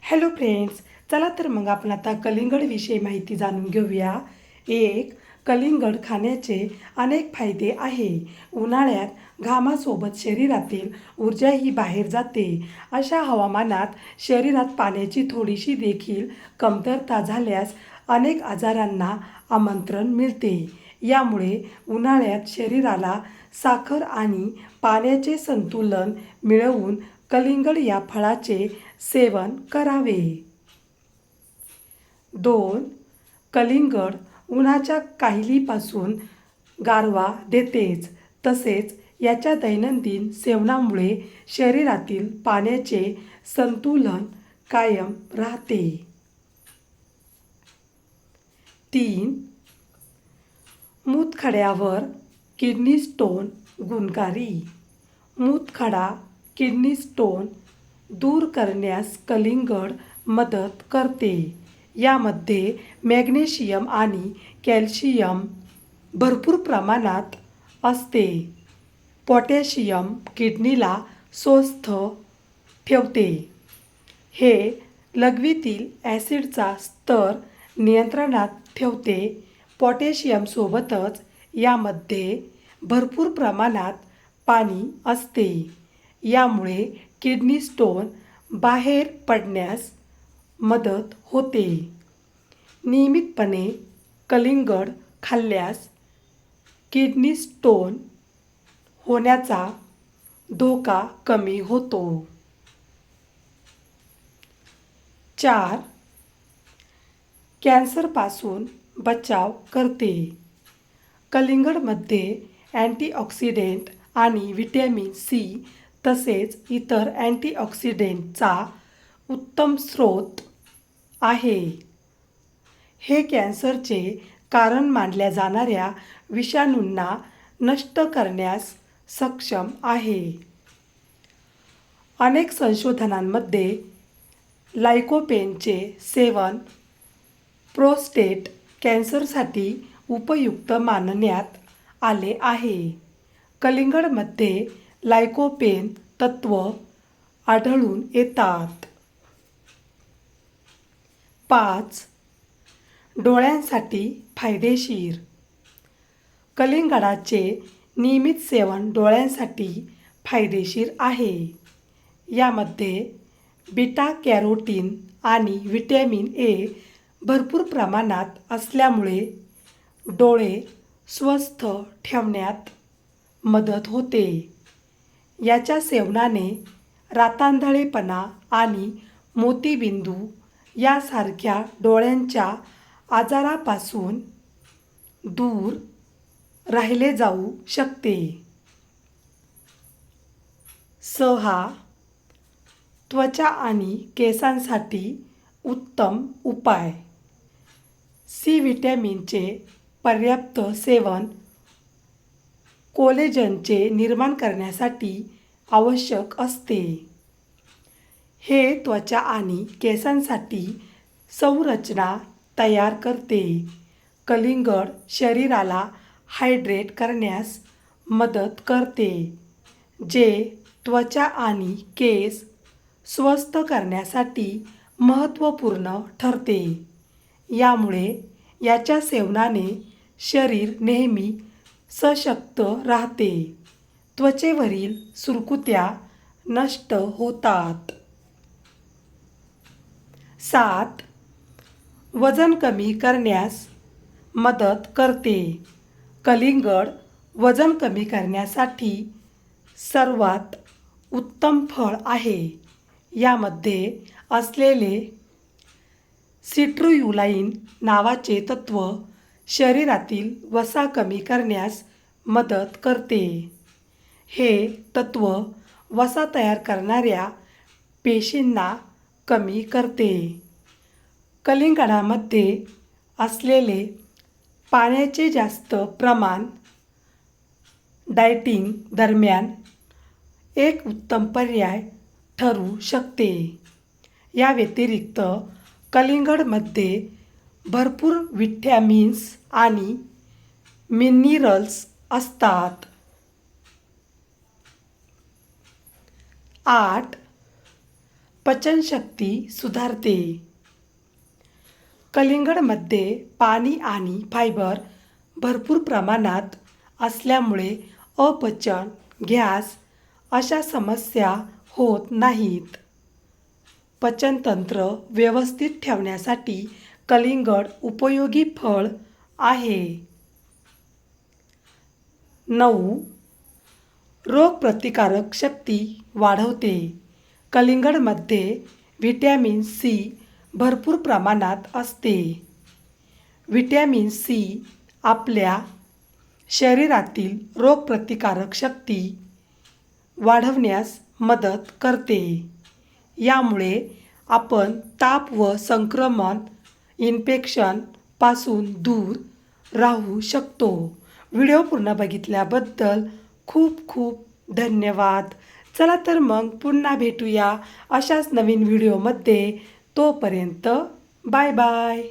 Hello friends, चला तर मग आपण आता कलिंगडविषयी माहिती जाणून घेऊया. कलिंगड खाण्याचे अनेक फायदे आहे. उन्हाळ्यात घामासोबत शरीरातील ऊर्जाही बाहेर जाते. अशा हवामानात शरीरात पाण्याची थोडीशी देखील कमतरता झाल्यास अनेक आजारांना आमंत्रण मिळते. यामुळे उन्हाळ्यात शरीराला साखर आणि पाण्याचे संतुलन मिळवून कलिंगड या फळाचे सेवन करावे. 2. कलिंगड उन्हाच्या काहिलीपासून गारवा देतेच, तसेच याच्या दैनंदिन सेवनामुळे शरीरातील पाण्याचे संतुलन कायम राहते. 3. मूतखड्यावर किडनी स्टोन गुणकारी. मूतखडा, किडनी स्टोन दूर करण्यास कलिंगड मदत करते. यामध्ये मॅग्नेशियम आणि कॅल्शियम भरपूर प्रमाणात असते. पोटॅशियम किडनीला स्वस्थ ठेवते. हे लघवीतील ॲसिडचा स्तर नियंत्रणात ठेवते. पोटॅशियमसोबतच यामध्ये भरपूर प्रमाणात पाणी असते. यामुळे किडनी स्टोन बाहेर पडण्यास मदत होते. नियमितपणे कलिंगड खाल्ल्यास किडनी स्टोन होण्याचा धोका कमी होतो. 4. कॅन्सरपासून बचाव करते. कलिंगडमध्ये अँटीऑक्सिडेंट आणि व्हिटॅमिन सी तसेच इतर अँटीऑक्सिडेंटचा उत्तम स्रोत आहे. हे कॅन्सरचे कारण मानल्या जाणाऱ्या विषाणूंना नष्ट करण्यास सक्षम आहे. अनेक संशोधनांमध्ये लाइकोपेनचे सेवन प्रोस्टेट कॅन्सरसाठी उपयुक्त मानण्यात आले आहे. कलिंगडमध्ये लाइकोपेन तत्व आढळून येतात. 5. डोळ्यांसाठी फायदेशीर. कलिंगडाचे नियमित सेवन डोळ्यांसाठी फायदेशीर आहे. यामध्ये बीटा कॅरोटीन आणि व्हिटॅमिन ए भरपूर प्रमाणात असल्यामुळे डोळे स्वस्थ ठेवण्यात मदत होते. याच्या सेवनाने रातांधळेपणा आणि मोतीबिंदू यासारख्या डोळ्यांच्या आजारापासून दूर राहिले जाऊ शकते. 6. त्वचा आणि केसांसाठी उत्तम उपाय. सी व्हिटॅमिनचे पर्याप्त सेवन कोलेजनचे निर्माण करण्यासाठी आवश्यक असते. हे त्वचा आणि केसांसाठी संरचना तयार करते. कलिंगड शरीराला हायड्रेट करण्यास मदत करते, जे त्वचा आणि केस स्वस्थ करण्यासाठी महत्त्वपूर्ण ठरते. यामुळे याच्या सेवनाने शरीर नेहमी सशक्त राहते. त्वचेवरील सुरकुत्या नष्ट होतात. 7. वजन कमी करण्यास मदत करते. कलिंगड वजन कमी करण्यासाठी सर्वात उत्तम फळ आहे. यामध्ये असलेले सिट्रुयुलाइन नावाचे तत्व शरीरातील वसा कमी करण्यास मदत करते. हे तत्व वसा तयार करणाऱ्या पेशींना कमी करते. कलिंगडामध्ये असलेले पाण्याचे जास्त प्रमाण डाएटिंग दरम्यान एक उत्तम पर्याय ठरू शकते. या व्यतिरिक्त कलिंगडमध्ये भरपूर व्हिटॅमिन्स आणि मिनरल्स असतात. 8. पचनशक्ती सुधारते. कलिंगडमध्ये पाणी आणि फायबर भरपूर प्रमाणात असल्यामुळे अपचन, गॅस अशा समस्या होत नाहीत. पचनतंत्र व्यवस्थित ठेवण्यासाठी कलिंगड उपयोगी फळ आहे. 9. रोगप्रतिकारक शक्ती वाढवते. कलिंगडमध्ये व्हिटॅमिन सी भरपूर प्रमाणात असते. व्हिटॅमिन सी आपल्या शरीरातील रोगप्रतिकारक शक्ती वाढवण्यास मदत करते. यामुळे आपण ताप व संक्रमण इन्फेक्शन पासून दूर राहू शकतो. व्हिडिओ पूर्ण बघितल्याबद्दल खूप खूप धन्यवाद. चला तर मग पुन्हा भेटूया अशाच नवीन व्हिडिओमध्ये. तोपर्यंत बाय बाय.